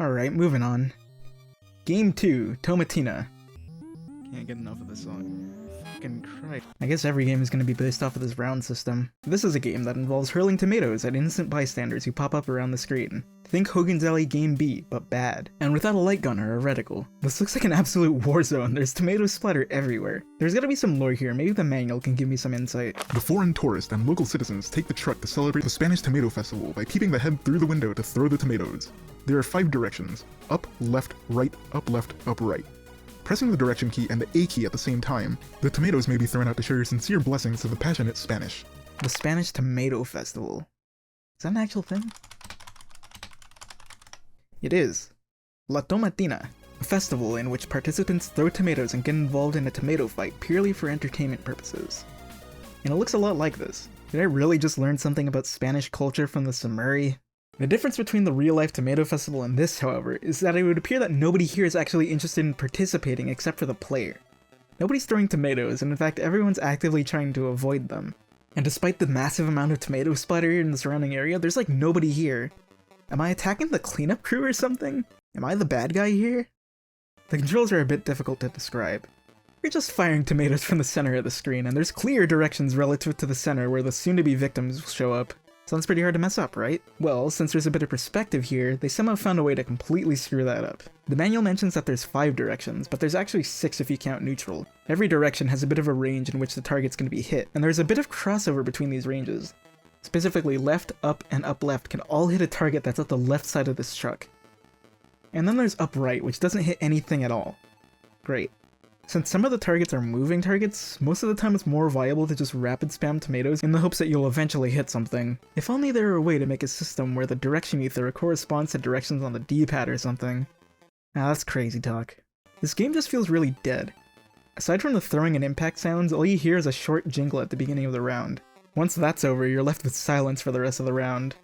Alright, moving on. Game 2, Tomatina. Can't get enough of this song. Fucking Christ. I guess every game is going to be based off of this round system. This is a game that involves hurling tomatoes at innocent bystanders who pop up around the screen. Think Hogan's Alley Game B, but bad. And without a light gun or a reticle. This looks like an absolute war zone. There's tomatoes splattered everywhere. There's gotta be some lore here, maybe the manual can give me some insight. The foreign tourists and local citizens take the truck to celebrate the Spanish Tomato Festival by peeping the head through the window to throw the tomatoes. There are 5 directions: up, left, right, up, left, up, right. Pressing the direction key and the A key at the same time, the tomatoes may be thrown out to show your sincere blessings to the passionate Spanish. The Spanish Tomato Festival. Is that an actual thing? It is. La Tomatina, a festival in which participants throw tomatoes and get involved in a tomato fight purely for entertainment purposes. And it looks a lot like this. Did I really just learn something about Spanish culture from the Samuri? The difference between the real-life tomato festival and this, however, is that it would appear that nobody here is actually interested in participating except for the player. Nobody's throwing tomatoes, and in fact everyone's actively trying to avoid them. And despite the massive amount of tomato splatter in the surrounding area, there's like nobody here. Am I attacking the cleanup crew or something? Am I the bad guy here? The controls are a bit difficult to describe. You're just firing tomatoes from the center of the screen, and there's clear directions relative to the center where the soon-to-be victims will show up. Sounds pretty hard to mess up, right? Well, since there's a bit of perspective here, they somehow found a way to completely screw that up. The manual mentions that there's 5 directions, but there's actually 6 if you count neutral. Every direction has a bit of a range in which the target's going to be hit, and there's a bit of crossover between these ranges. Specifically, left, up, and up left can all hit a target that's at the left side of this truck. And then there's up right, which doesn't hit anything at all. Great. Since some of the targets are moving targets, most of the time it's more viable to just rapid spam tomatoes in the hopes that you'll eventually hit something. If only there were a way to make a system where the direction you throw corresponds to directions on the D-pad or something. Ah, that's crazy talk. This game just feels really dead. Aside from the throwing and impact sounds, all you hear is a short jingle at the beginning of the round. Once that's over, you're left with silence for the rest of the round.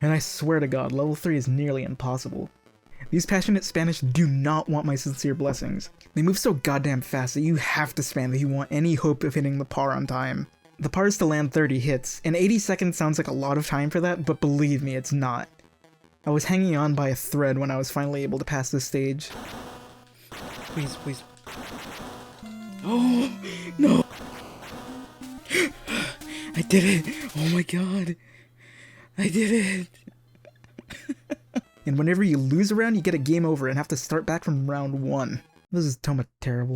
And I swear to God, level 3 is nearly impossible. These passionate Spanish do not want my sincere blessings. They move so goddamn fast that you have to spam if you want any hope of hitting the par on time. The par is to land 30 hits, and 80 seconds sounds like a lot of time for that, but believe me, it's not. I was hanging on by a thread when I was finally able to pass this stage. Please, please. Oh, no! I did it! Oh my god! I did it! And whenever you lose a round, you get a game over and have to start back from round 1. This is terrible.